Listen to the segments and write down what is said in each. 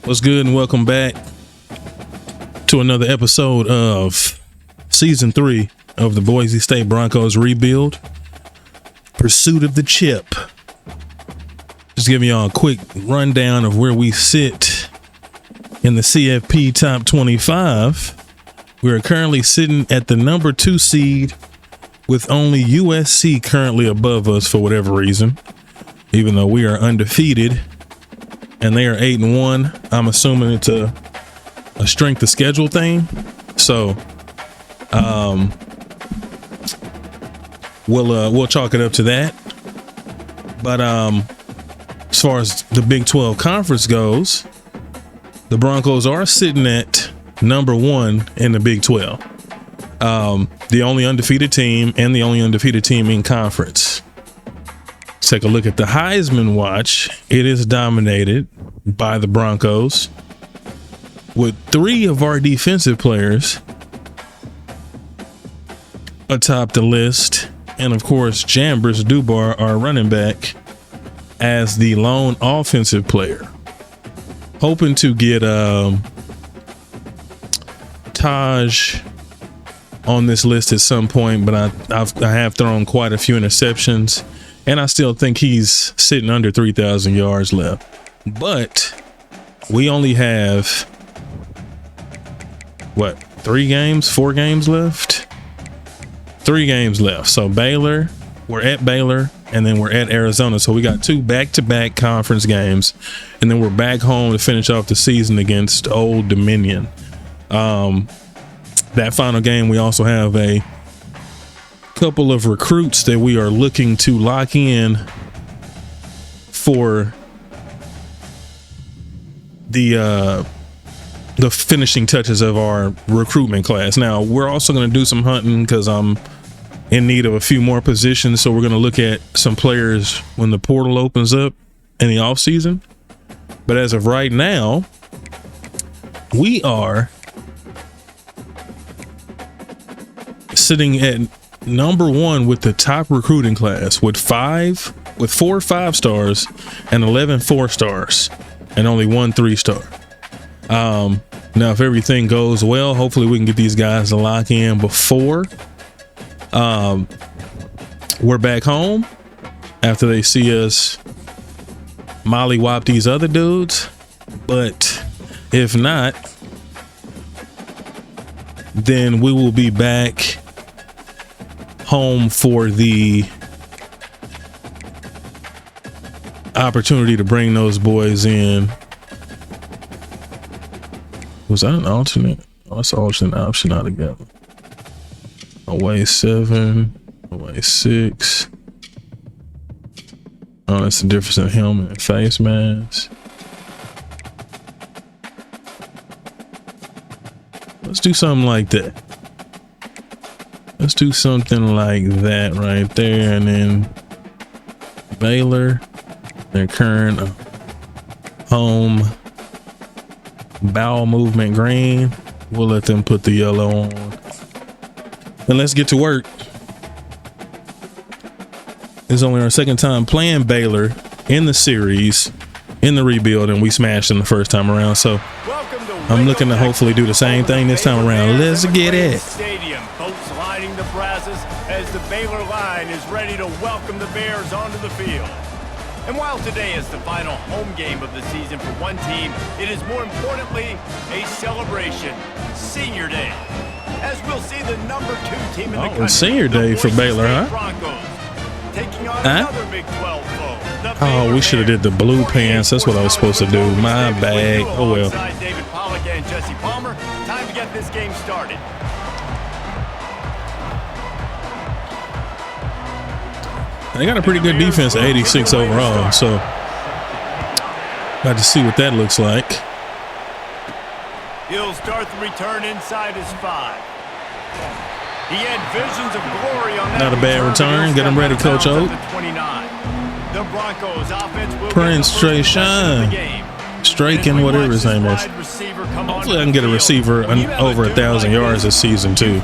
What's good, and welcome back to another episode of Season 3 of the Boise State Broncos rebuild, Pursuit of the Chip. Just giving y'all a quick rundown of where we sit in the CFP Top 25. We are currently sitting at the number 2 seed with only USC currently above us for whatever reason, even though we are undefeated. And they are 8-1. I'm assuming it's a strength of schedule thing. So, we'll chalk it up to that. But as far as the Big 12 conference goes, the Broncos are sitting at number 1 in the Big 12. The only undefeated team and the only undefeated team in conference. Take a look at the Heisman watch. It is dominated by the Broncos, with 3 of our defensive players atop the list, and of course Jambers Dubar, our running back, as the lone offensive player. Hoping to get Taj on this list at some point, but I have thrown quite a few interceptions. And I still think he's sitting under 3,000 yards left. But we only have, 4 games left? 3 games left. So Baylor, we're at Baylor, and then we're at Arizona. So we got 2 back-to-back conference games. And then we're back home to finish off the season against Old Dominion. That final game, we also have a couple of recruits that we are looking to lock in for the finishing touches of our recruitment class. Now, we're also going to do some hunting because I'm in need of a few more positions. So we're going to look at some players when the portal opens up in the off season. But as of right now, we are sitting at number 1 with the top recruiting class, with 4 5-stars and 11 4-stars and only 1 3-star. Now, if everything goes well, hopefully we can get these guys to lock in before we're back home, after they see us mollywop these other dudes. But if not, then we will be back home for the opportunity to bring those boys in. Was that an alternate? Oh, that's an alternate option altogether. Away 7, away 6. Oh, that's the difference in helmet and face mask. Let's do something like that. Let's do something like that right there. And then Baylor, their current home bowel movement green. We'll let them put the yellow on. And let's get to work. It's only our second time playing Baylor in the series, in the rebuild, and we smashed them the first time around. So I'm looking to hopefully do the same thing this time around. Let's get it. The brasses as the Baylor line is ready to welcome the Bears onto the field. And while today is the final home game of the season for one team, it is more importantly a celebration, Senior Day, as we'll see the number 2 team in the country. Senior Day for Baylor, huh? Broncos, taking on another Big 12 foe. Oh, we should have did the blue pants. That's what I was supposed to do. My bad. Oh well. David Pollock and Jesse Palmer. Time to get this game started. They got a pretty good defense at 86 overall, so got to see what that looks like. He'll start the return inside his 5. He had visions of glory on that. Not a bad return. Get him ready, Coach O. The Broncos offense will Prince Trayshawn. Straken, whatever his name is. Hopefully I can get a receiver over 1,000 yards this season too.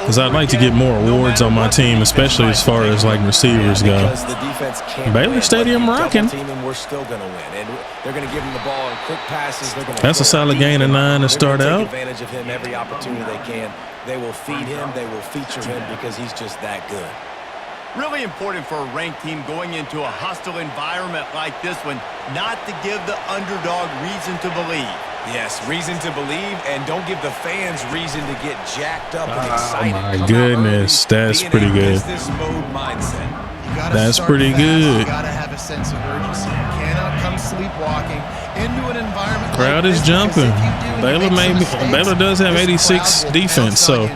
Because I'd like to get more awards on my team, especially as far as like receivers go. Baylor Stadium rocking. we're still going to win. And they're going to give him the ball in quick passes. That's a solid gain of 9 to start out. Take advantage of him every opportunity they can. They will feed him. They will feature him because he's just that good. Really important for a ranked team going into a hostile environment like this one, not to give the underdog reason to believe. Yes, reason to believe, and don't give the fans reason to get jacked up and excited. Oh, my goodness. That's pretty good. Business mode mindset. That's pretty good. You got to have a sense of urgency. You cannot come sleepwalking into an environment. Crowd is jumping. Baylor does have 86 defense, so.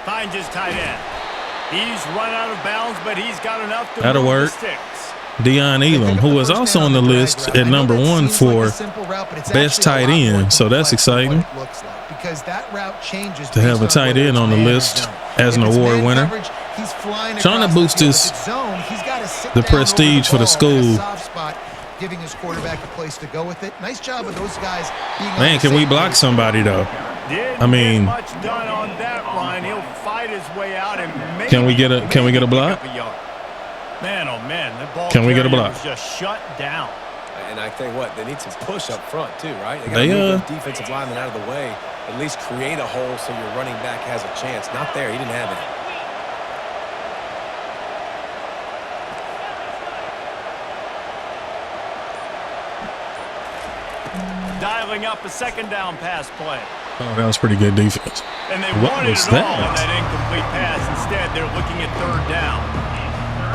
Finds his tight end. He's run out of bounds, but he's got enough to That'll work. Deion Elam, who was also on the list at number 1 for best tight end, so that's exciting to have a tight end on the list as an award winner. Trying to boost the prestige for the school. Giving his quarterback a place to go with it. Nice job of those guys. Man, can we block somebody though? I mean, much done on that line. He'll fight his way out and can we get a block? Man, oh man, the ball can we get a block? Was just shut down. And I tell you what, they need some push up front too, right? They got to move the defensive lineman out of the way. At least create a hole so your running back has a chance. Not there. He didn't have it. Dialing up a second down pass play. Oh, that was pretty good defense. And they wanted it all on that incomplete pass. Instead, they're looking at third down.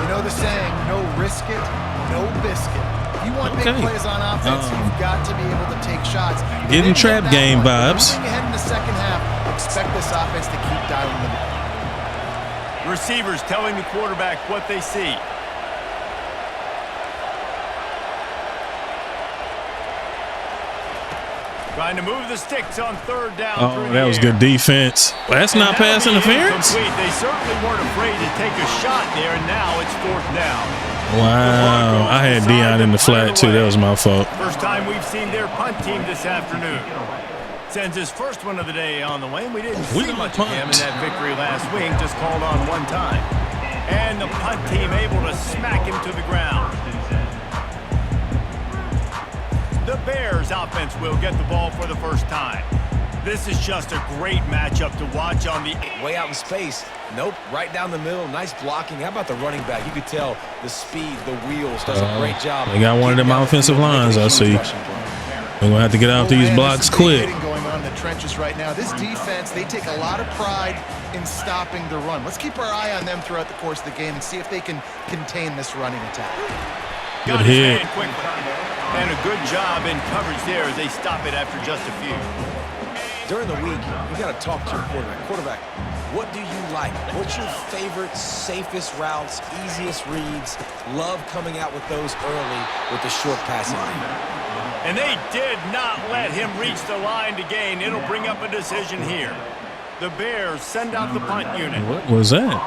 You know the saying, no risk it, no biscuit. If you want big plays on offense, you've got to be able to take shots. Getting trap game vibes. Moving ahead in the second half, expect this offense to keep dialing them up. Receivers telling the quarterback what they see. Trying to move the sticks on third down. Oh, that was good defense. That's not pass interference. They certainly weren't afraid to take a shot there, and now it's fourth down. Wow, I had Deion in the flat too. That was my fault. First time we've seen their punt team this afternoon. Sends his first one of the day on the way. We didn't see much of him in that victory last week. Just called on one time. And the punt team able to smack him to the ground. The Bears offense will get the ball for the first time. This is just a great matchup to watch on the way out in space. Nope, right down the middle. Nice blocking. How about the running back? You could tell the speed, the wheels. Does a great job. They got one of them offensive lines, I see. We're going to have to get out these blocks quick. Going on in the trenches right now. This defense, they take a lot of pride in stopping the run. Let's keep our eye on them throughout the course of the game and see if they can contain this running attack. Good hit. And a good job in coverage there as they stop it after just a few. During the week, you got to talk to your quarterback. Quarterback, what do you like? What's your favorite, safest routes, easiest reads? Love coming out with those early with the short passing game. And they did not let him reach the line to gain. It'll bring up a decision here. The Bears send out the punt unit. What was that?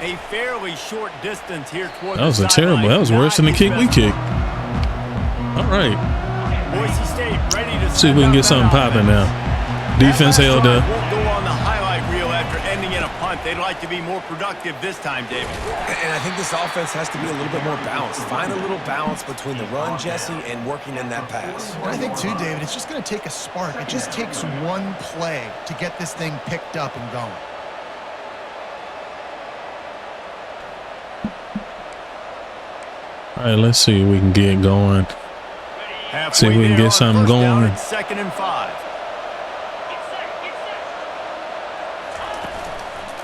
A fairly short distance here toward that was a terrible. That was worse than the kick we kicked. All right. Boise State ready to see if we can get something popping now. Defense held up. Won't go on the highlight reel after ending in a punt. They'd like to be more productive this time, David. And I think this offense has to be a little bit more balanced. Find a little balance between the run, Jesse, and working in that pass. I think too, David, it's just going to take a spark. It just takes one play to get this thing picked up and going. All right, let's see if we can get going. See if we can get something going. Second and 5.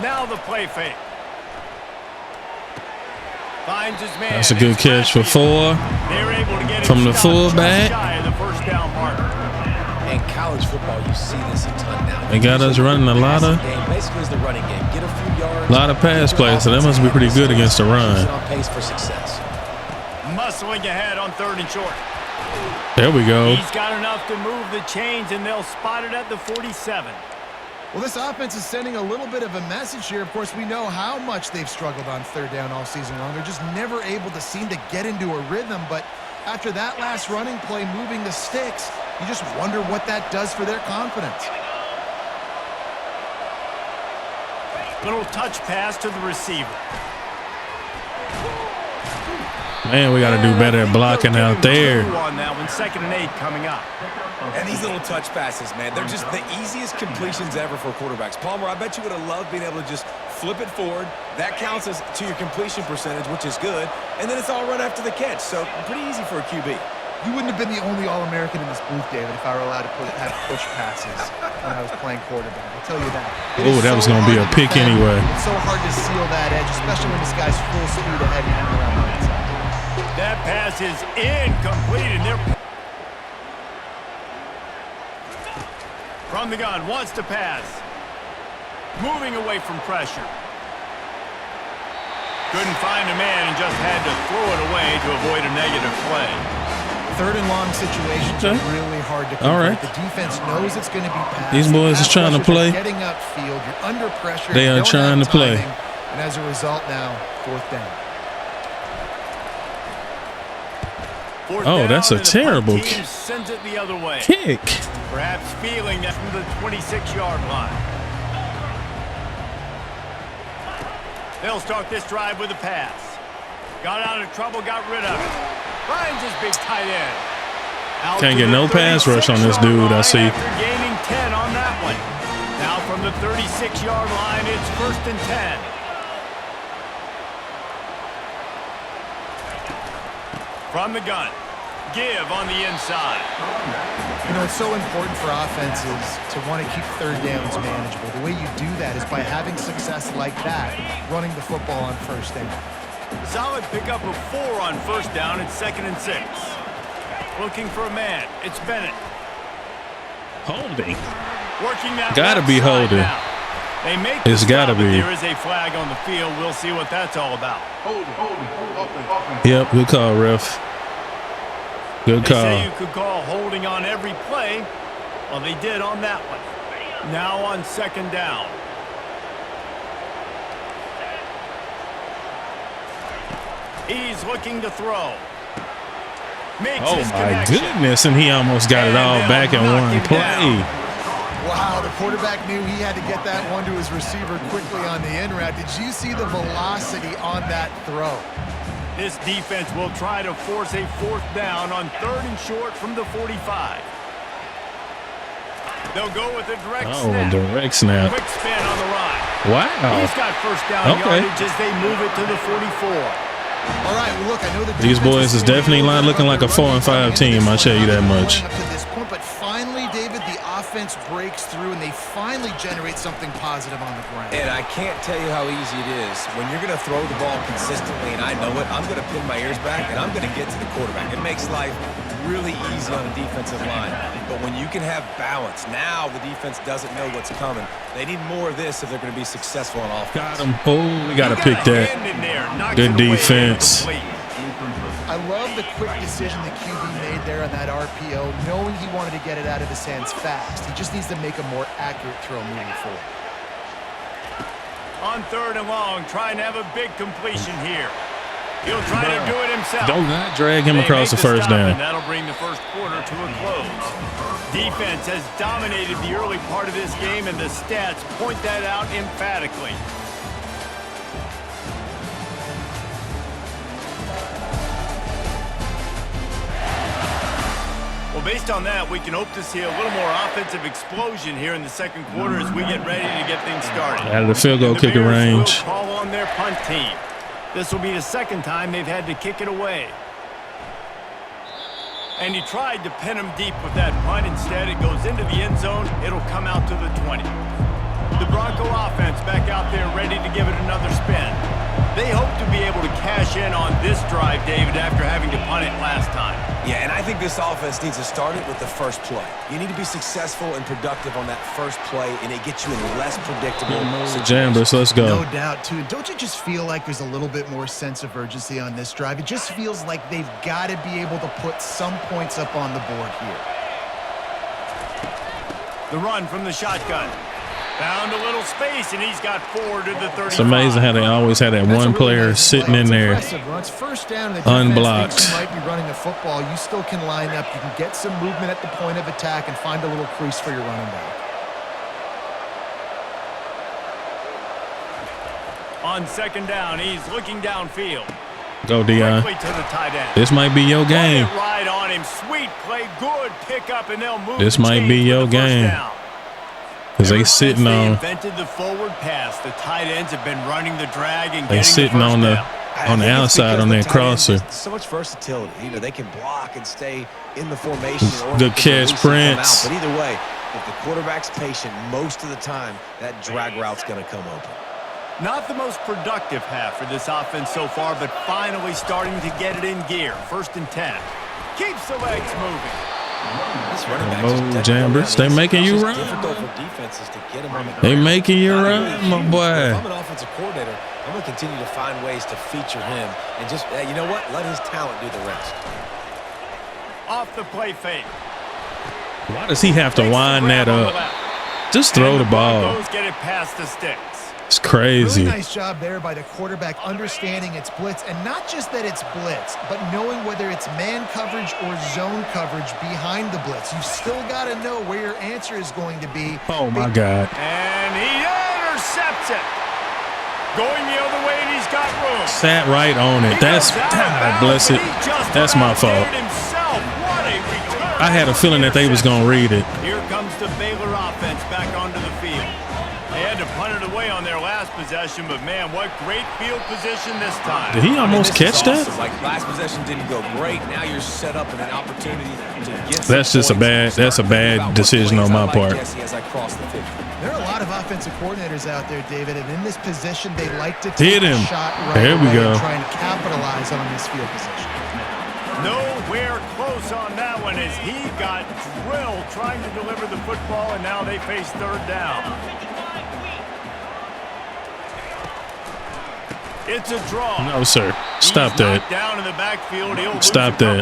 Now the play fake. Finds his man. That's a good catch for 4 from the fullback. In college football, you see this a ton now. They got us running a lot of pass plays, so that must be pretty good against the run. On pace for success. Muscling ahead on 3rd and short. There we go. He's got enough to move the chains, and they'll spot it at the 47. Well, this offense is sending a little bit of a message here. Of course, we know how much they've struggled on 3rd down all season long. They're just never able to seem to get into a rhythm. But after that last running play, moving the sticks, you just wonder what that does for their confidence. Little touch pass to the receiver. Man, we got to do better at blocking out there. On that one, 2nd and 8 coming up. And these little touch passes, man, they're just the easiest completions ever for quarterbacks. Palmer, I bet you would have loved being able to just flip it forward. That counts as to your completion percentage, which is good. And then it's all right after the catch. So pretty easy for a QB. You wouldn't have been the only All-American in this booth, David, if I were allowed to have push passes when I was playing quarterback. I'll tell you that. Oh, that was going to be a pick anyway. It's so hard to seal that edge, especially when this guy's full speed ahead and around the outside. That pass is incomplete, and they're from the gun, wants to pass. Moving away from pressure. Couldn't find a man and just had to throw it away to avoid a negative play. 3rd and long situations are really hard to convert. All right. The defense knows it's going to be passed. These boys is trying to play. Getting upfield, you're under pressure. They are trying to play. And as a result now, 4th down. Oh, that's a terrible kick. Sends it the other way. Kick. Perhaps feeling that from the 26-yard line. They'll start this drive with a pass. Got out of trouble, got rid of it. Finds his big tight end. Can't get no pass rush on this dude, I see. After gaining 10 on that one. Now from the 36-yard line, it's 1st and 10. From the gun. Give on the inside. You know, it's so important for offenses to want to keep 3rd downs manageable. The way you do that is by having success like that, running the football on 1st down. Solid pickup of 4 on 1st down. It's 2nd and 6. Looking for a man. It's Bennett. Holding. Working that gotta be holding. now. They make It's gotta be. There is a flag on the field. We'll see what that's all about. Yep, good call, ref. Good They call. say you could call holding on every play. Well, they did on that one. Now on 2nd down. He's looking to throw. Makes Oh his my connection. goodness, and he almost got it all And back in they'll knock one him play. down. Wow, the quarterback knew he had to get that one to his receiver quickly on the in route. Did you see the velocity on that throw? This defense will try to force a 4th down on 3rd and short from the 45. They'll go with a direct snap. Direct snap. Quick spin on the run. Wow. He's got 1st down Okay. yardage as they move it to the 44. All right, well, look, I know the These boys is definitely not looking like a 4 and 5 team, I tell you that much. Up to this point, but finally, David, the offense breaks through and they finally generate something positive on the ground. And I can't tell you how easy it is. When you're going to throw the ball consistently, and I know it, I'm going to pin my ears back, and I'm going to get to the quarterback. It makes life really easy on a defensive line. But when you can have balance, now the defense doesn't know what's coming. They need more of this if they're going to be successful on offense. Got him. Oh, we got to pick that. Good defense. I love the quick decision the QB made there on that RPO, knowing he wanted to get it out of his hands fast. He just needs to make a more accurate throw moving forward. On 3rd and long, trying to have a big completion here. He'll try to do it himself. Don't not drag him They across the make 1st stop, down. and that'll bring the 1st quarter to a close. Defense has dominated the early part of this game, and the stats point that out emphatically. Well, based on that, we can hope to see a little more offensive explosion here in the 2nd quarter as we get ready to get things started. Out of the field goal The kicker Bears will range. call on their punt team. This will be the 2nd time they've had to kick it away. And he tried to pin him deep with that punt. Instead, it goes into the end zone. It'll come out to the 20. The Bronco offense back out there ready to give it another spin. They hope to be able to cash in on this drive, David, after having to punt it last time. Yeah, and I think this offense needs to start it with the first play. You need to be successful and productive on that first play, and it gets you in less predictable situations. Jambers, let's go. No doubt, too. Don't you just feel like there's a little bit more sense of urgency on this drive? It just feels like they've got to be able to put some points up on the board here. The run from the shotgun. Found a little space, and he's got 4 to the 35. It's amazing how they always had that one player sitting in there It's first down, and the unblocked. defense thinks you might be running a football. You still can line up. You can get some movement at the point of attack and find a little crease for your running back. On second down, he's looking downfield. Go, Dion. Quickly to the tight end. This might be your game. Right on him. Sweet play. Good pickup, and they'll move. This might be your game. Because they sitting on. Invented the forward pass. The tight ends have been running the drag and they sitting on the outside on that crosser. So much versatility. You know, they can block and stay in the formation. Good catch, Prince. But either way, if the quarterback's patient, most of the time that drag route's going to come open. Not the most productive half for this offense so far, but finally starting to get it in gear. 1st and 10. Keeps the legs moving. Jambers, they making you run. They making you run, my boy. If I'm an offensive coordinator, I'm going to continue to find ways to feature him and just, you know what, let his talent do the rest. Off the play fake. Why does he have to wind that up? Just throw the ball. Get it past the sticks. It's crazy. Really nice job there by the quarterback understanding it's blitz, and not just that it's blitz, but knowing whether it's man coverage or zone coverage behind the blitz. You've still got to know where your answer is going to be. Oh, my God. And he intercepts it. Going the other way, and he's got room. Sat right on it. That's, God bless it. That's my fault. I had a feeling that they was going to read it. Here comes the Baylor offense back onto the field. They had to punt it away on their last possession, but man, what great field position this time. Did he almost catch that? Like last possession didn't go great. Now you're set up in an opportunity to get. That's just a bad decision on my part. There are a lot of offensive coordinators out there, David, and in this position, they like to Hit take him. a shot right There we away go. and trying to capitalize on this field position. Nowhere close on that one as he got drilled trying to deliver the football, and now they face 3rd down. It's a draw. No, sir. Stop that. Down in the backfield. Stop that.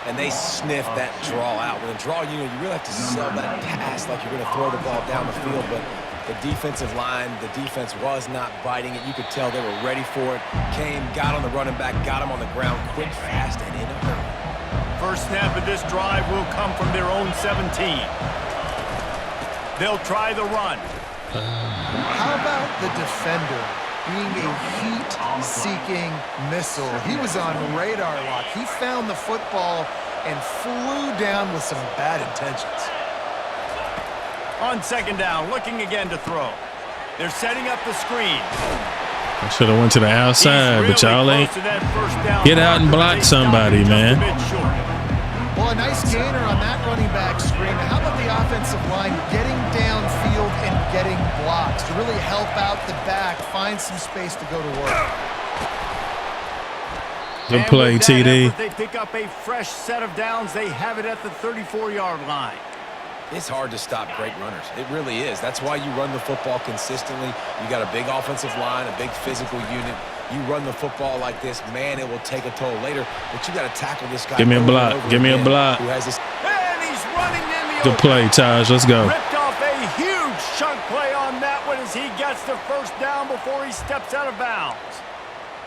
And they sniff that draw out. With a draw, you really have to sell that pass like you're going to throw the ball down the field. But the defensive line, the defense was not biting it. You could tell they were ready for it. Came, got on the running back, got him on the ground quick, fast, and in a hurry. First snap of this drive will come from their own 17. They'll try the run. How about the defender being a heat-seeking missile? He was on radar lock. He found the football and flew down with some bad intentions. On second down, looking again to throw. They're setting up the screen. I should have went to the outside, but y'all ain't. Get out and block somebody, man. Well, a nice gainer on that running back screen. How about the offensive line getting downfield and getting blocks to really help out the back, find some space to go to work? Good play, TD. They pick up a fresh set of downs. They have it at the 34-yard line. It's hard to stop great runners. It really is. That's why you run the football consistently. You got a big offensive line, a big physical unit. You run the football like this, man, it will take a toll later. But you got to tackle this guy. Give me a block. Give me a block. Who has this? And he's running in the Good play, Taj. Let's go. Ripped off a huge chunk play on that one as he gets the first down before he steps out of bounds.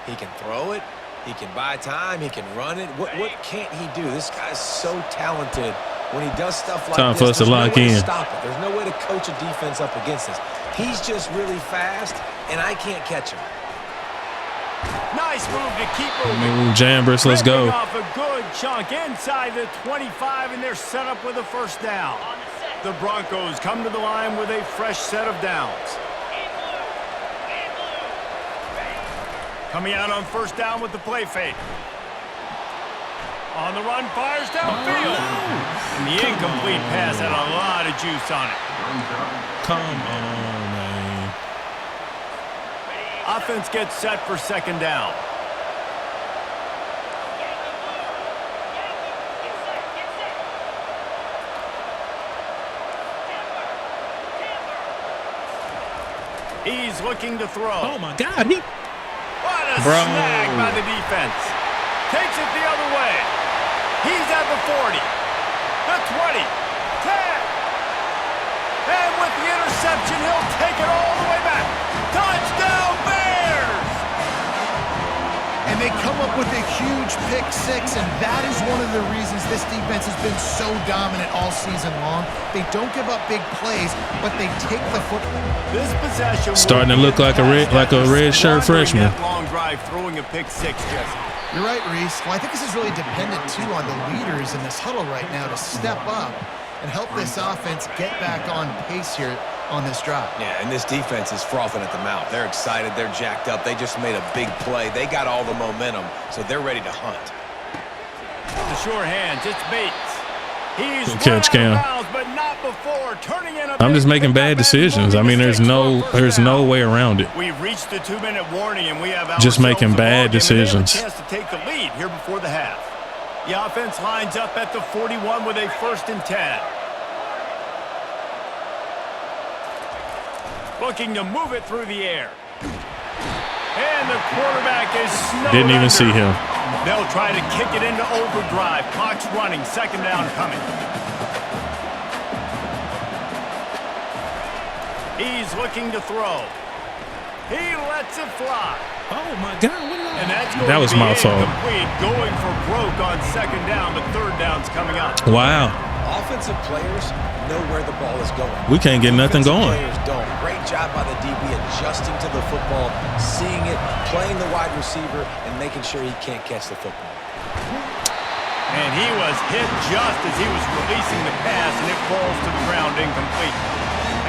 He can throw it. He can buy time. He can run it. What can't he do? This guy's so talented. When he does stuff like Time this, for us to lock in. Stop it. There's no way to coach a defense up against this. He's just really fast, and I can't catch him. Nice move to keep moving. Jambers, let's go. Off a good chunk inside the 25, and they're set up with a first down. The Broncos come to the line with a fresh set of downs. Coming out on first down with the play fake. On the run, fires downfield. And the incomplete pass had a lot of juice on it. Come on, man. Offense gets set for second down. He's looking to throw. Oh, my God. What a snag by the defense. Takes it the other way. He's at the 40, the 20, 10. And with the interception, he'll take it all the way back. Touchdown, Bears! And they come up with a huge pick six, and that is one of the reasons this defense has been so dominant all season long. They don't give up big plays, but they take the football. This possession Starting to look like a red shirt freshman. That long drive, throwing a pick six, Jesse. You're right, Reese. Well, I think this is really dependent, too, on the leaders in this huddle right now to step up and help this offense get back on pace here on this drive. Yeah, and this defense is frothing at the mouth. They're excited. They're jacked up. They just made a big play. They got all the momentum, so they're ready to hunt. The sure hands. It's Bates. He's good catch, Cam. bounds, but not before turning in a I'm just making bad decisions. I mean, there's no way around it. We've reached the 2-minute warning, and we have just making bad decisions. Chance to take the lead here before the half. The offense lines up at the 41 with a 1st and 10. Looking to move it through the air. And the quarterback is snowed Didn't even under. see him. They'll try to kick it into overdrive. Clock's running. 2nd down coming. He's looking to throw. He lets it fly. Oh, my God. And that's That was my fault. Incomplete. Going for broke on 2nd down, but 3rd down's coming up. Wow. Offensive players know where the ball is going. We can't get nothing going. Players don't. Great job by the DB adjusting to the football, seeing it, playing the wide receiver, and making sure he can't catch the football. And he was hit just as he was releasing the pass, and it falls to the ground incomplete.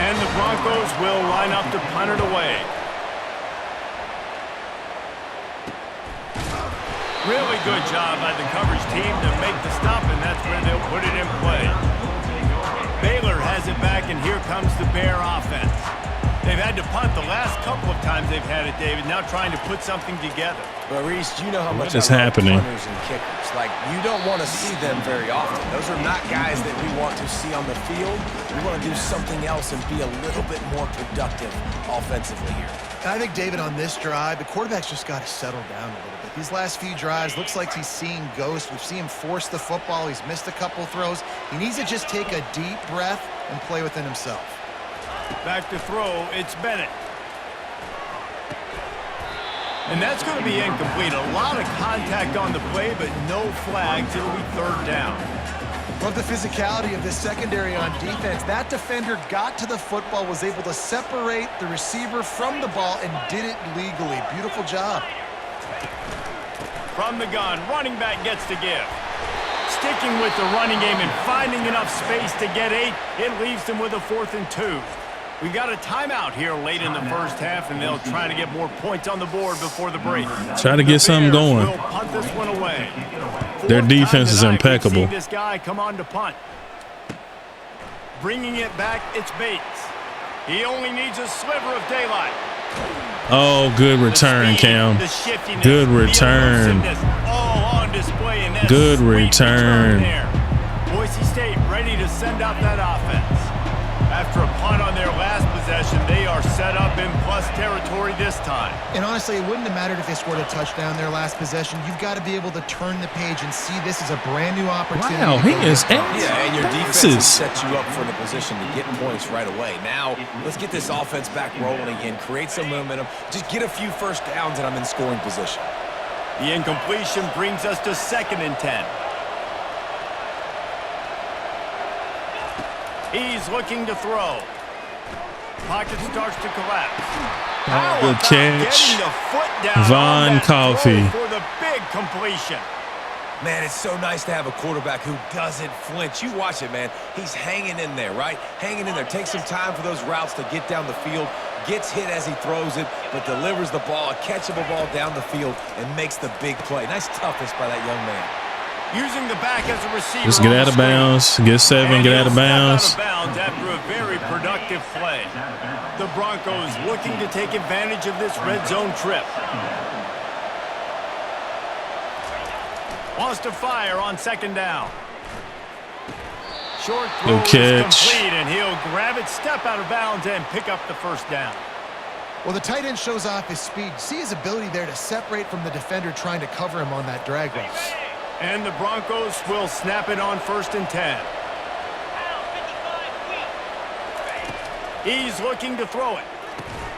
And the Broncos will line up to punt it away. Really good job by the coverage team to make the stop, and that's where they'll put it in play. Baylor has it back, and here comes the Bear offense. They've had to punt the last couple of times they've had it, David, now trying to put something together. But, Reese, you know how much What is I love happening? punters and kickers. Like, you don't want to see them very often. Those are not guys that we want to see on the field. We want to do something else and be a little bit more productive offensively here. I think, David, on this drive, the quarterback's just got to settle down a little bit. These last few drives, looks like he's seeing ghosts. We've seen him force the football. He's missed a couple throws. He needs to just take a deep breath and play within himself. Back to throw, it's Bennett. And that's going to be incomplete. A lot of contact on the play, but no flags. It'll be 3rd down. Love the physicality of this secondary on defense. That defender got to the football, was able to separate the receiver from the ball, and did it legally. Beautiful job. From the gun, running back gets to give. Sticking with the running game and finding enough space to get 8, it leaves them with a 4th and 2. We got a timeout here late in the 1st half, and they'll try to get more points on the board before the break. Try to get something going. Will punt this one away. Their defense is Tonight, we've impeccable. seen this guy come on to punt. Bringing it back, it's Bates. He only needs a sliver of daylight. Oh, good return, The speed, Cam. the shiftiness, Good the return. elusiveness, all on display in that Good sweet return. there. Boise State ready to send out that offense. After a punt on their last possession, they are set up in plus territory this time. And honestly, it wouldn't have mattered if they scored a touchdown their last possession. You've got to be able to turn the page and see this as a brand new opportunity. Wow, he is Yeah, and your defense passes. sets you up for the position to get points right away. Now, let's get this offense back rolling again, create some momentum, just get a few 1st downs, and I'm in scoring position. The incompletion brings us to 2nd and 10. He's looking to throw. Pocket starts to collapse. How good about catch. getting the foot down Von on that Coffey. throw for the big completion. Man, it's so nice to have a quarterback who doesn't flinch. You watch it, man. He's hanging in there, right? Hanging in there. Takes some time for those routes to get down the field. Gets hit as he throws it, but delivers the ball, a catchable ball down the field, and makes the big play. Nice toughness by that young man. Using the back as a receiver. Just get on out the of screen. bounds. Get 7, And get he'll out of step bounds. Out of bounds after a very productive play. The Broncos looking to take advantage of this red zone trip. Wants to fire on 2nd down. Short throw Good is catch. complete, and he'll grab it, step out of bounds, and pick up the 1st down. Well, the tight end shows off his speed. See his ability there to separate from the defender trying to cover him on that drag route. And the Broncos will snap it on 1st and 10. He's looking to throw it.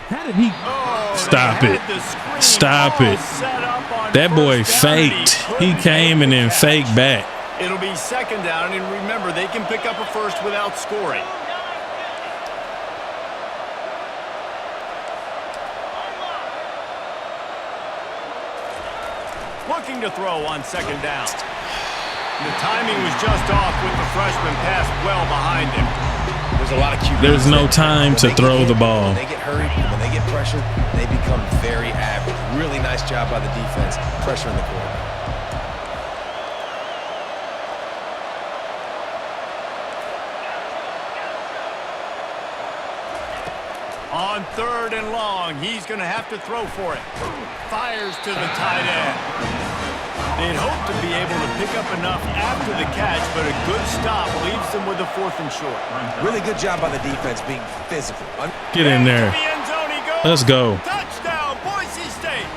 How did he? Oh, Stop they it. had the screen Stop all it. set up on on That boy first down, and faked. couldn't He came make and the then catch. faked back. It'll be second down, and remember, they can pick up a first without scoring. Looking to throw on second down. The timing was just off with the freshman pass well behind him. There's a lot of QBs. There's no time When to they throw get the hit, ball. When they get hurried, when they get pressured, they become very average. Really nice job by the defense, pressuring the quarterback. On third and long, he's going to have to throw for it. Fires to the tight end. They'd hope to be able to pick up enough after the catch, but a good stop leaves them with a 4th and short. Really good job by the defense being physical. Get in there. To the end zone he goes. Let's go. Touchdown, Boise State.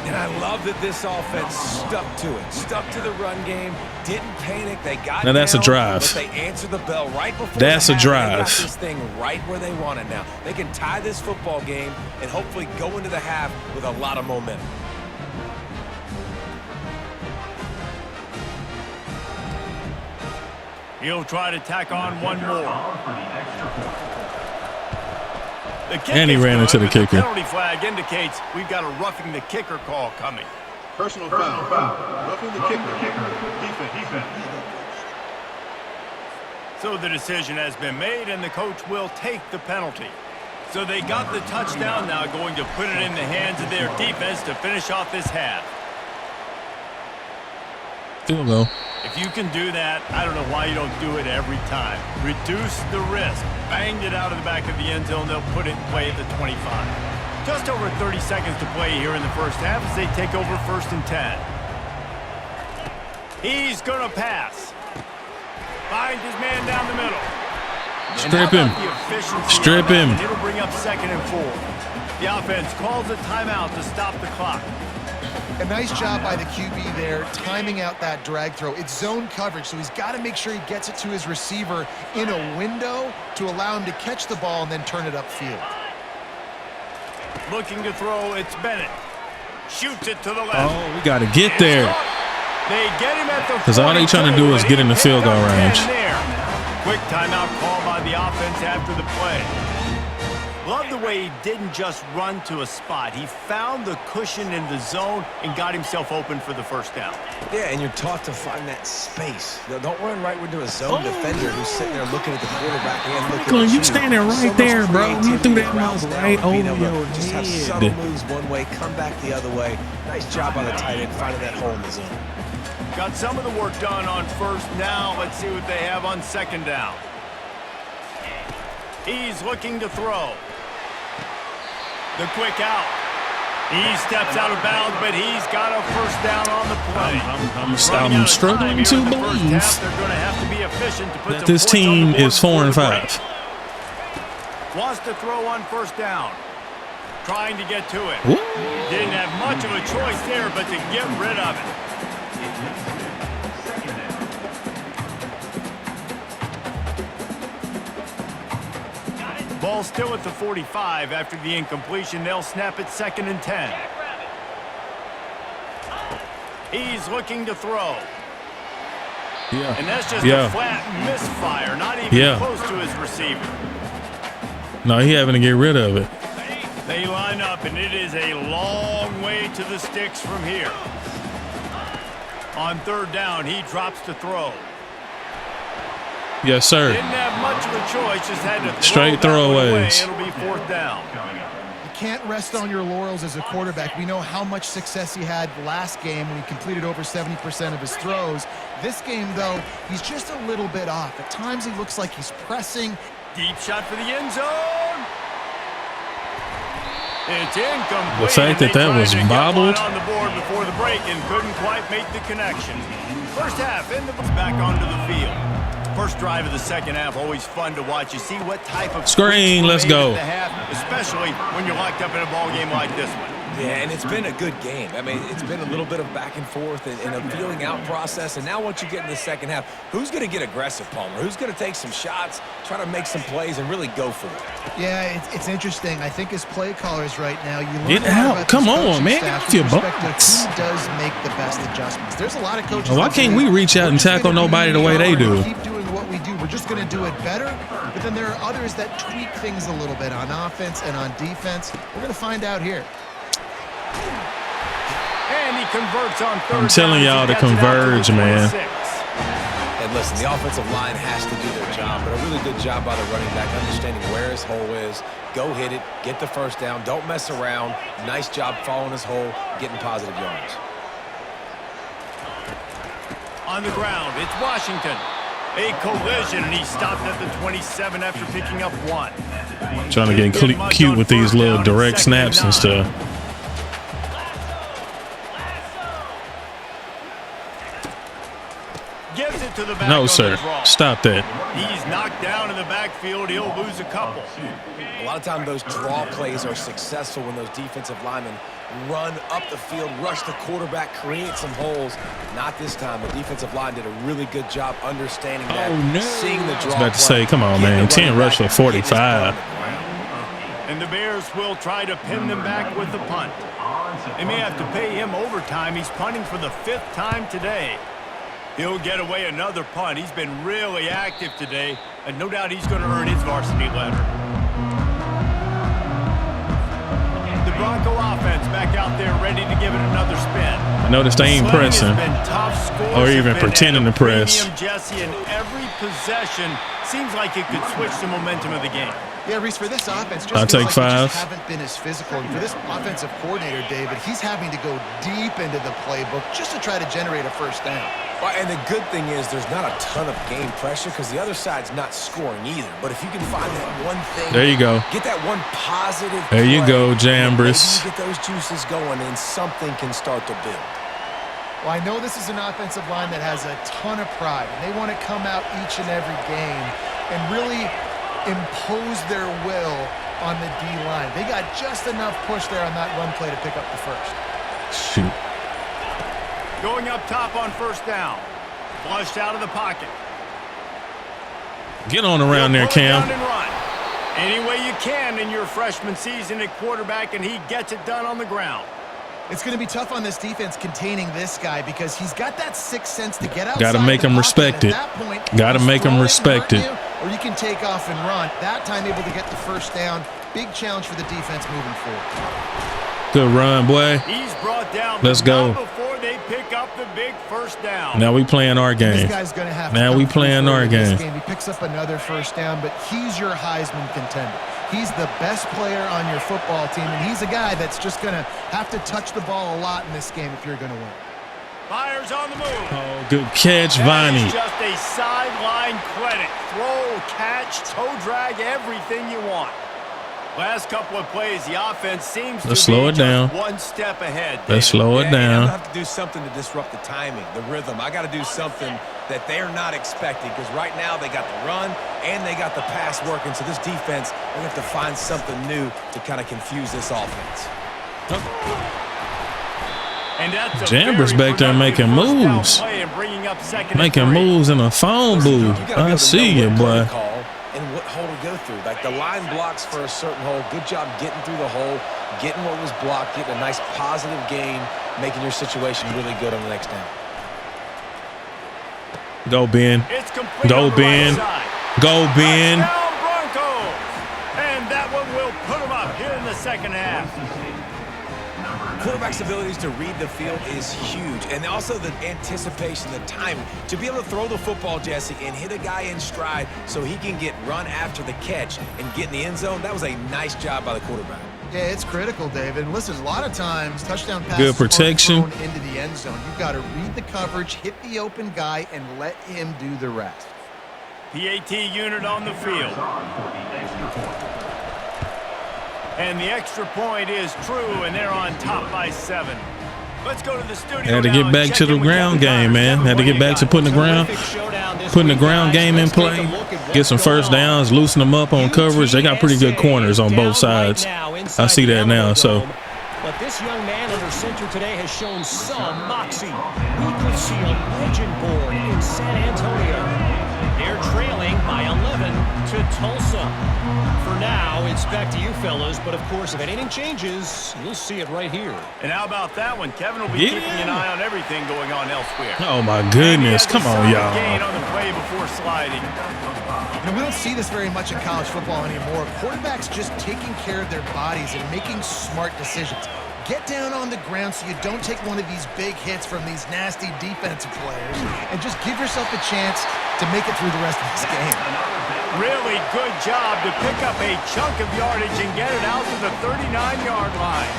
And I love that this offense stuck to it, stuck to the run game, didn't panic. They got Now that's a down, drive. But they answered the bell right before That's the a half, and they got drive. this thing right where they want it now. They can tie this football game and hopefully go into the half with a lot of momentum. He'll try to tack on one more. The kick And he is ran good, into the but kicker. The penalty flag indicates we've got a roughing the kicker call coming. Personal foul. Roughing the kicker. Defense. So the decision has been made, and the coach will take the penalty. So they got the touchdown, now going to put it in the hands of their defense to finish off this half. Field goal. If you can do that, I don't know why you don't do it every time. Reduce the risk. Banged it out of the back of the end zone. They'll put it in play at the 25. Just over 30 seconds to play here in the first half as they take over 1st and 10. He's going to pass. Finds his man down the middle. Strip And him. how about the efficiency Strip of that? him. And it'll bring up 2nd and 4. The offense calls a timeout to stop the clock. A nice job by the QB there, timing out that drag throw. It's zone coverage, so he's got to make sure he gets it to his receiver in a window to allow him to catch the ball and then turn it upfield. Looking to throw, it's Bennett. Shoots it to the left. Oh, we got to get there. They get him at the 'Cause all they trying to do is get in the field goal range. Quick timeout call by the offense after the play. Love the way he didn't just run to a spot. He found the cushion in the zone and got himself open for the first down. Yeah, and you're taught to find that space. Now, don't run right into a zone defender who's sitting there looking at the quarterback and looking Franklin, at you standing right So much there, bro. You creativity threw that routes move down, right being over able to your just have head. subtle moves one way, come back the other way. Nice job by the tight end finding that hole in the zone. Got some of the work done on first. Now let's see what they have on second down. He's looking to throw. The quick out. He steps out of bounds, but he's got a first down on the play. I'm struggling to believe They're going to have to be efficient to put that some this points on the team board is 4 and before the 5. break. Wants to throw on first down. Trying to get to it. Woo. Didn't have much of a choice there, but to get rid of it. Ball still at the 45 after the incompletion. They'll snap it 2nd and 10. He's looking to throw. Yeah. And that's just Yeah. a flat misfire, not even close to his receiver. No, he having to get rid of it. They line up, and it is a long way to the sticks from here. On third down, he drops to throw. Yes, sir. Didn't have much of a choice, just had to throw Straight that one away. throwaways. It'll be 4th down. You can't rest on your laurels as a quarterback. We know how much success he had last game when he completed over 70% of his throws. This game, though, he's just a little bit off. At times, he looks like he's pressing. Deep shot for the end zone. It's incomplete. The fact that that was bobbled. On the board before the break and couldn't quite make the connection. First half, in the back onto the field. First drive of the second half, always fun to watch. You see what type of screen. Let's go. Half, especially when you're locked up in a ball game like this one. Yeah, and it's been a good game. I mean, it's been a little bit of back and forth and a feeling out process. And now once you get in the second half, who's going to get aggressive, Palmer? Who's going to take some shots, try to make some plays, and really go for it? Yeah, it's interesting. I think as play callers right now, you learn get out. Come on, man. Get off your box. Who does make the best adjustments? There's a lot of coaches. Why can't we reach out and tackle nobody the way they do? Keep doing what we do. We're just going to do it better. But then there are others that tweak things a little bit on offense and on defense. We're going to find out here. And he converts on third. I'm telling y'all to converge, man. And listen, the offensive line has to do their job, but a really good job by the running back, understanding where his hole is. Go hit it, get the first down, don't mess around. Nice job following his hole, getting positive yards. On the ground, it's Washington. A collision, and he stopped at the 27 after picking up 1. Trying to get cute with these little direct snaps and stuff. Gives it to the back. No, sir. Stop that. He's knocked down in the backfield. He'll lose a couple. A lot of times those draw plays are successful when those defensive linemen run up the field, rush the quarterback, create some holes. Not this time. The defensive line did a really good job understanding that, seeing the draw. I was about to say, come on, man. 10 rush for 45. And the Bears will try to pin them back with the punt. They may have to pay him overtime. He's punting for the 5th time today. He'll get away another punt. He's been really active today, and no doubt he's going to earn his varsity letter. The Bronco offense back out there ready to give it another spin. I noticed they ain't pressing or even pretending to press. Jesse, in every possession seems like it could switch the momentum of the game. Yeah, Reese, for this offense, just I'll take 5. Just haven't been as physical. And for this offensive coordinator, David, he's having to go deep into the playbook just to try to generate a first down. Well, and the good thing is there's not a ton of game pressure because the other side's not scoring either. But if you can find that one thing, there you go. Get that one positive. There you play, go, Jambris. Get those juices going, and something can start to build. Well, I know this is an offensive line that has a ton of pride, and they want to come out each and every game and really impose their will on the D-line. They got just enough push there on that run play to pick up the first. Shoot. Going up top on first down. Flushed out of the pocket. Get on around there, Cam. Any way you can in your freshman season at quarterback, and he gets it done on the ground. It's going to be tough on this defense containing this guy because he's got that sixth sense to get outside. Got to make him respect it. Got to make him respect it. Or you can take off and run. That time able to get the first down. Big challenge for the defense moving forward. Good run, boy. He's brought down. Let's go. Before they pick up the big first down. Now we playing our game. This guy's going to have now to we playing our game. He picks up another first down, but he's your Heisman contender. He's the best player on your football team, and he's a guy that's just going to have to touch the ball a lot in this game if you're going to win. Fires on the move. Oh, good catch, Vonnie. Just a sideline credit. Throw, catch, toe drag, everything you want. Last couple of plays, the offense seems to slow it down. One step ahead. Let's slow it down. I have to do something to disrupt the timing, the rhythm. I got to do something that they're not expecting because right now they got the run and they got the pass working. So this defense, they have to find something new to kind of confuse this offense. And that's Jambers back there making moves. Making moves in a phone booth. I see you, boy. And what hole to go through. Like the line blocks for a certain hole. Good job getting through the hole, getting what was blocked, getting a nice positive gain, making your situation really good on the next down. Go, Ben. Go, Ben. Go, Ben. And that one will put him up here in the second half. Quarterback's abilities to read the field is huge, and also the anticipation, the timing. To be able to throw the football, Jesse, and hit a guy in stride so he can get run after the catch and get in the end zone, that was a nice job by the quarterback. Yeah, it's critical, David. Listen, a lot of times, touchdown passes good protection into the end zone. You've got to read the coverage, hit the open guy, and let him do the rest. PAT unit on the field. And the extra point is true, and they're on top by 7. Let's go to the studio. Had to get back to the ground game, man. Had to get back to putting the ground. putting the ground game in play, get some first downs, loosen them up on coverage. They got pretty good corners on both sides. I see that now. So. But this young man under center today has shown some moxie. We could see a legend born in San Antonio. They're trailing by 11 to Tulsa. For now, it's back to you fellas, but of course, if anything changes, you'll see it right here. And how about that one? Kevin will be keeping an eye on everything going on elsewhere. Oh, my goodness. Come on, y'all. Gain on the play before sliding. You know, we don't see this very much in college football anymore. Quarterbacks just taking care of their bodies and making smart decisions. Get down on the ground so you don't take one of these big hits from these nasty defensive players and just give yourself a chance to make it through the rest of this game. Really good job to pick up a chunk of yardage and get it out to the 39-yard line.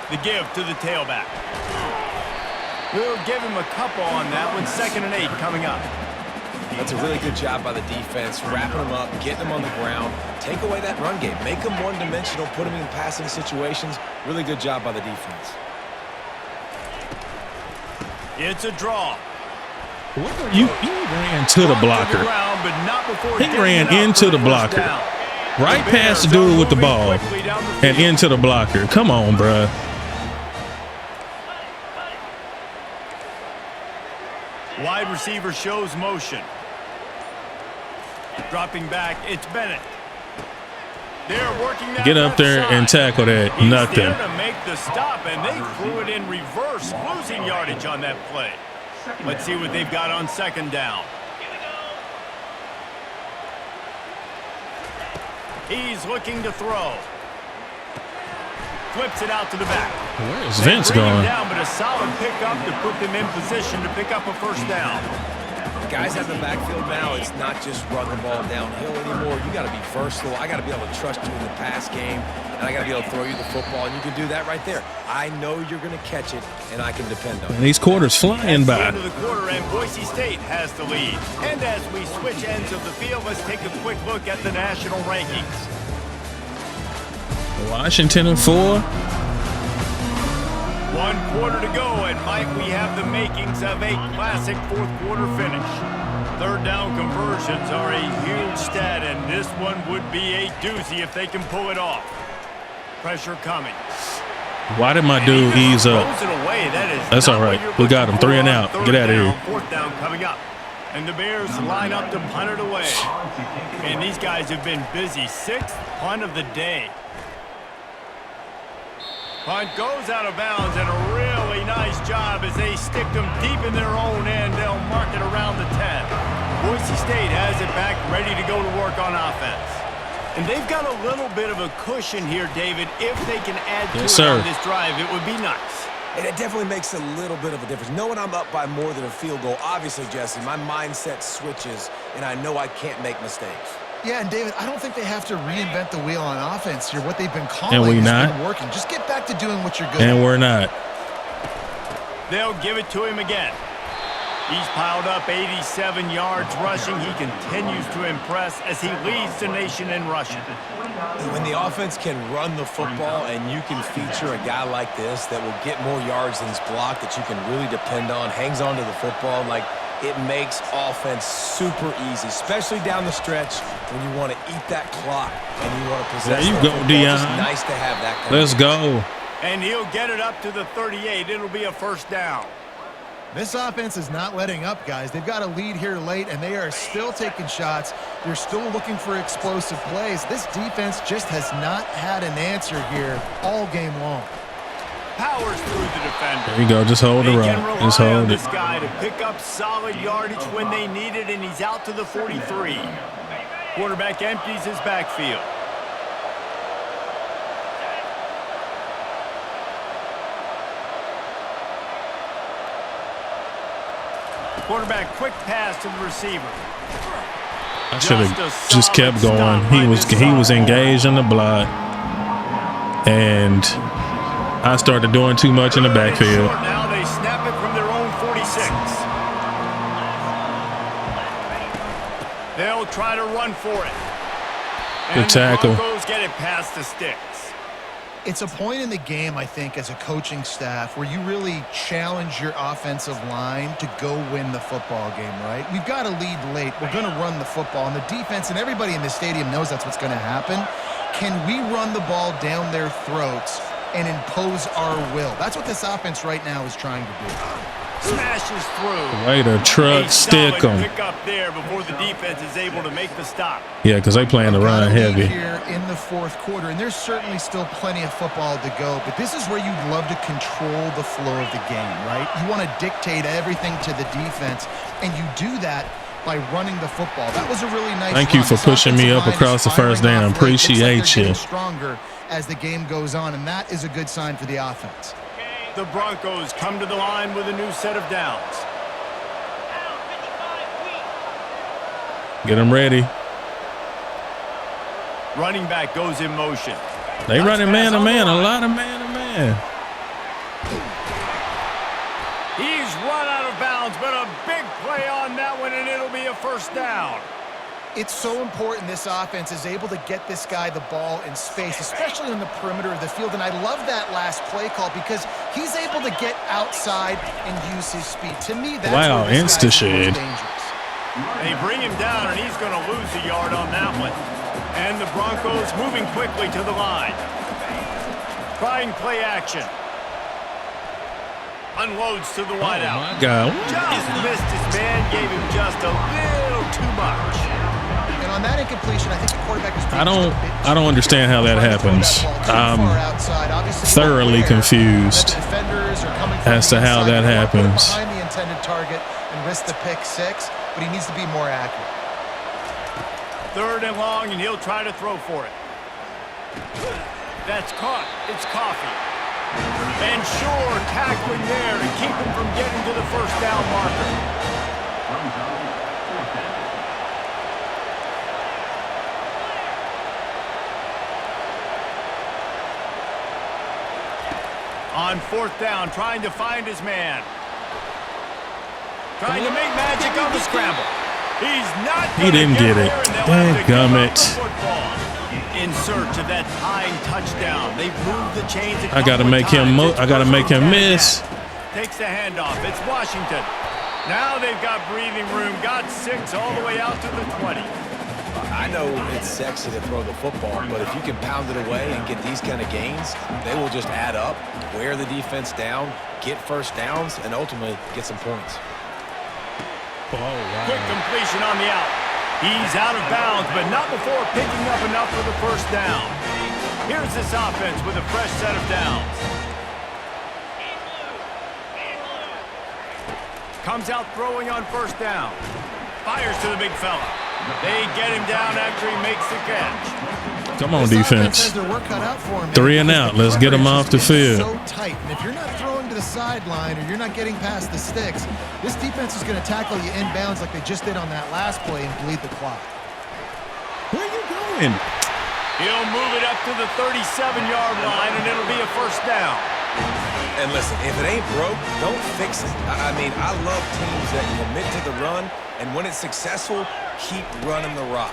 The give to the tailback. We'll give him a couple on that one. 2nd and 8 coming up. That's a really good job by the defense, wrapping them up, getting them on the ground. Take away that run game. Make them one-dimensional, put them in passing situations. Really good job by the defense. It's a draw. He ran to the blocker. He ran into the blocker. Right past the dude with the ball and into the blocker. Come on, bruh. Wide receiver shows motion. Dropping back, it's Bennett. They're working that. Get up there and tackle that. Nothing. He's there to make the stop, and they threw it in reverse, losing yardage on that play. Let's see what they've got on 2nd down. He's looking to throw. Flips it out to the back. Where's Vince going? Down, but a solid pickup to put them in position to pick up a 1st down. Guys have the backfield now. It's not just run the ball downhill anymore. You got to be versatile. I got to be able to trust you in the pass game, and I got to be able to throw you the football, and you can do that right there. I know you're going to catch it, and I can depend on it. And these quarters flying by. End of the quarter, and Boise State has the lead. And as we switch ends of the field, let's take a quick look at the national rankings. Washington in 4. 1 quarter to go, and might we have the makings of a classic 4th quarter finish. 3rd down conversions are a huge stat, and this one would be a doozy if they can pull it off. Pressure coming. Why did my dude ease up? That's all right. We got him. 3 and out. Get out of here. 4th down coming up. And the Bears line up to punt it away. And these guys have been busy. 6th punt of the day. Punt goes out of bounds, and a really nice job as they stick them deep in their own end. They'll mark it around the 10. Boise State has it back, ready to go to work on offense. And they've got a little bit of a cushion here, David. If they can add to it on this drive, it would be nice. And it definitely makes a little bit of a difference. Knowing I'm up by more than a field goal, obviously, Jesse, my mindset switches, and I know I can't make mistakes. Yeah, and David, I don't think they have to reinvent the wheel on offense here. What they've been calling has been working. Just get back to doing what you're good at. And we're not. They'll give it to him again. He's piled up 87 yards rushing. He continues to impress as he leads the nation in rushing. When the offense can run the football and you can feature a guy like this that will get more yards than his block, that you can really depend on, hangs on to the football, like it makes offense super easy, especially down the stretch when you want to eat that clock and you want to possess. There you go, Dion. It's nice to have that. Let's go. And he'll get it up to the 38. It'll be a 1st down. This offense is not letting up, guys. They've got a lead here late, and they are still taking shots. They're still looking for explosive plays. This defense just has not had an answer here all game long. Powers through the defender. There you go. Just hold the rock. Just hold it. This guy to pick up solid yardage when they need it, and he's out to the 43. Quarterback empties his backfield. Quarterback quick pass to the receiver. I should have just kept going. He was engaged in the block, and I started doing too much in the backfield. Now they snap it from their own 46. They'll try to run for it. Good tackle. The Broncos get it past the sticks. It's a point in the game, I think, as a coaching staff where you really challenge your offensive line to go win the football game, right? We've got to lead late. We're going to run the football. And the defense and everybody in the stadium knows that's what's going to happen. Can we run the ball down their throats and impose our will? That's what this offense right now is trying to do. Smashes through. Way to truck stick them. Pick up there before the defense is able to make the stop. Yeah, because they playing to run heavy here in the fourth quarter, and there's certainly still plenty of football to go, but this is where you'd love to control the flow of the game, right? You want to dictate everything to the defense, and you do that by running the football. That was a really nice Thank you for pushing me up across the first down. Appreciate you. Stronger as the game goes on, and that is a good sign for the offense. The Broncos come to the line with a new set of downs. Get them ready. Running back goes in motion. They running man to man, a lot of man to man. He's run out of bounds, but a big play on that one, and it'll be a first down. It's so important this offense is able to get this guy the ball in space, especially on the perimeter of the field. And I love that last play call because he's able to get outside and use his speed. To me, that's wow, insta-shade. They bring him down, and he's going to lose a yard on that one. And the Broncos moving quickly to the line. Trying play action. Unloads to the wideout. Oh my God. Just missed his man, gave him just a little too much. And on that incompletion, I think the quarterback is I don't understand how that happens. I'm thoroughly confused as to how that happens. Behind the intended target and risk the pick six, but he needs to be more accurate. Third and long, and he'll try to throw for it. That's caught. It's Coffee. And sure, tackling there to keep him from getting to the first down marker. On fourth down, trying to find his man. Trying to make magic on the scramble. He's not. He didn't get it. Dadgummit. In search of that tying touchdown. They've moved the chains. I gotta make him. I gotta make him miss. Takes the handoff. It's Washington. Now they've got breathing room. Got 6 all the way out to the 20. I know it's sexy to throw the football, but if you can pound it away and get these kind of gains, they will just add up, wear the defense down, get first downs, and ultimately get some points. Oh, wow. Quick completion on the out. He's out of bounds, but not before picking up enough for the first down. Here's this offense with a fresh set of downs. Comes out throwing on first down. Fires to the big fella. They get him down after he makes the catch. Come on, defense. 3 and out. Let's get him off the field. So tight, and if you're not throwing to the sideline or you're not getting past the sticks, this defense is going to tackle you inbounds like they just did on that last play and bleed the clock. Where are you going? He'll move it up to the 37-yard line, and it'll be a first down. And listen, if it ain't broke, don't fix it. I mean, I love teams that commit to the run, and when it's successful, keep running the rock.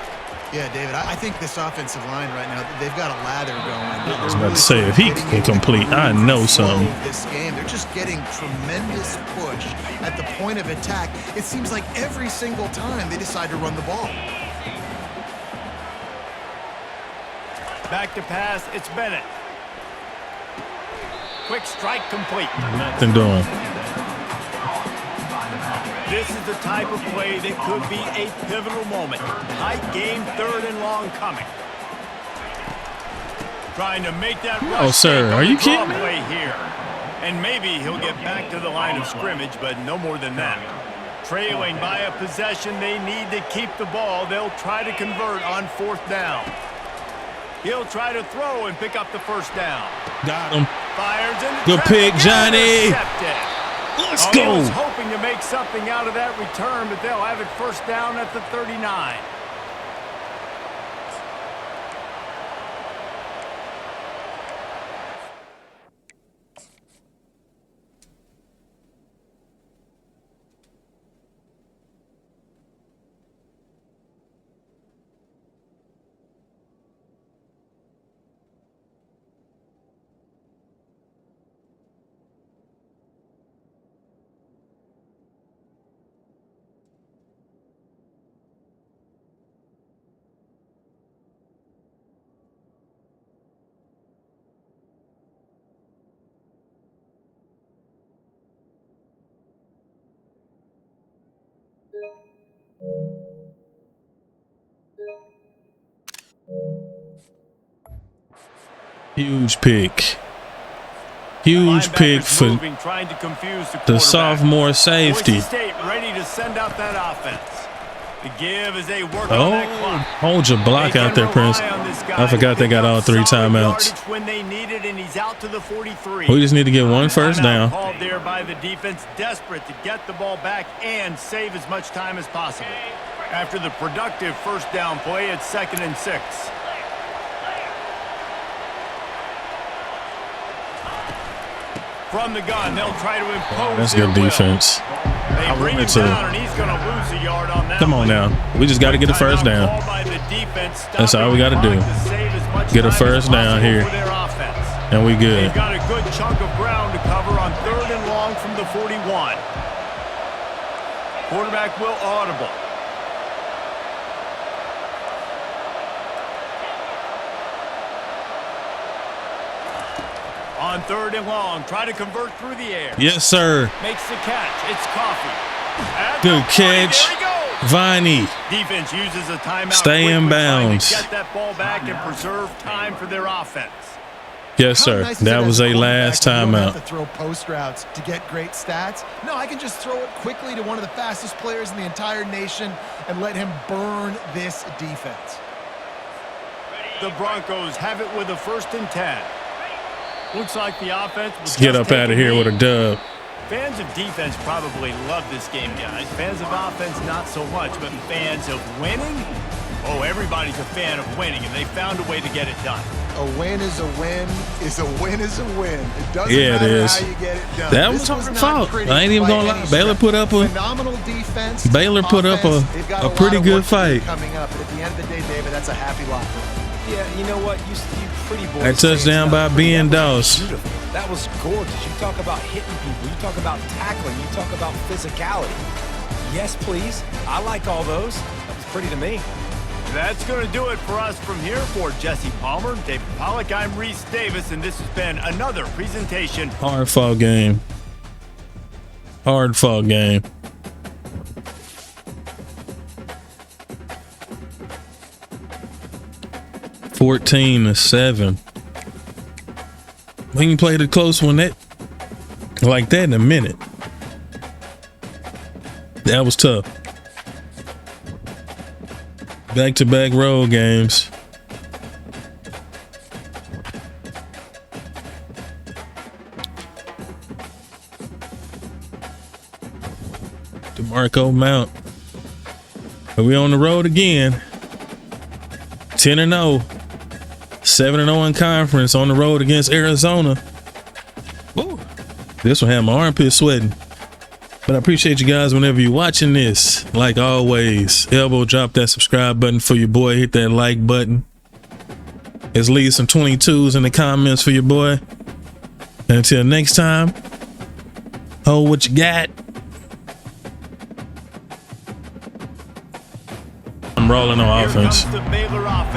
Yeah, David, I think this offensive line right now, they've got a lather going. I was about to say, if he can complete, I know something. This game, they're just getting tremendous push at the point of attack. It seems like every single time they decide to run the ball. Back to pass, it's Bennett. Quick strike complete. Nothing doing. This is the type of play that could be a pivotal moment. Tight game, third and long coming. Trying to make that rush. Oh, sir, are you kidding me? Play here. And maybe he'll get back to the line of scrimmage, but no more than that. Trailing by a possession, they need to keep the ball. They'll try to convert on fourth down. He'll try to throw and pick up the first down. Got him. Fires in the Good pick, Johnny. Let's go. He was hoping to make something out of that return, but they'll have it first down at the 39. Huge pick. Huge pick for moving, trying to confuse the sophomore safety. Boise State ready to send out that offense. The give as they work on that clock. Hold your block out there, Prince. I forgot they got all 3 timeouts. When they need it, and he's out to the 43. We just need to get 1 first down. Called there by the defense, desperate to get the ball back and save as much time as possible. After the productive first down play, it's 2nd and 6. From the gun, they'll try to impose. That's good defense. They bring him down, and he's going to lose a yard on that. Come on now. We just got to get a first down. That's all we got to do. Get a first down here. And we good. They've got a good chunk of ground to cover on 3rd and long from the 41. Quarterback will audible. On 3rd and long, try to convert through the air. Yes, sir. Makes the catch. It's Coffee. Good catch. Viney. Defense uses a timeout. Stay in bounds. Get that ball back and preserve time for their offense. Yes, sir. That was a last timeout. To throw post routes to get great stats. No, I can just throw it quickly to one of the fastest players in the entire nation and let him burn this defense. The Broncos have it with a 1st and 10. Looks like the offense. Let's get up out of here with a dub. Fans of defense probably love this game, guys. Fans of offense, not so much. But fans of winning? Oh, everybody's a fan of winning, and they found a way to get it done. A win is a win is a win is a win. It doesn't yeah, matter it is. how you get it done. That was our fault. I ain't even gonna lie. Baylor put up a phenomenal defense. Baylor put up a pretty good fight. Coming up, but at the end of the day, David, that's a happy lot for them. Yeah, you know what? You pretty boys. That touchdown by Ben Doss. That was gorgeous. You talk about hitting people. You talk about tackling. You talk about physicality. Yes, please. I like all those. That was pretty to me. That's going to do it for us from here. For Jesse Palmer, David Pollack, I'm Reese Davis, and this has been another presentation. Hard fought game. Hard fought game. (14-7). We can play the close one like that in a minute. That was tough. Back-to-back road games. DeMarco Mount. Are we on the road again? 10-0. 7-0 in conference on the road against Arizona. Woo. This one had my armpit sweating. But I appreciate you guys whenever you're watching this. Like always, elbow drop that subscribe button for your boy. Hit that like button. Let's leave some 22s in the comments for your boy. And until next time, hold what you got. I'm rolling on offense. Here comes the Baylor offense.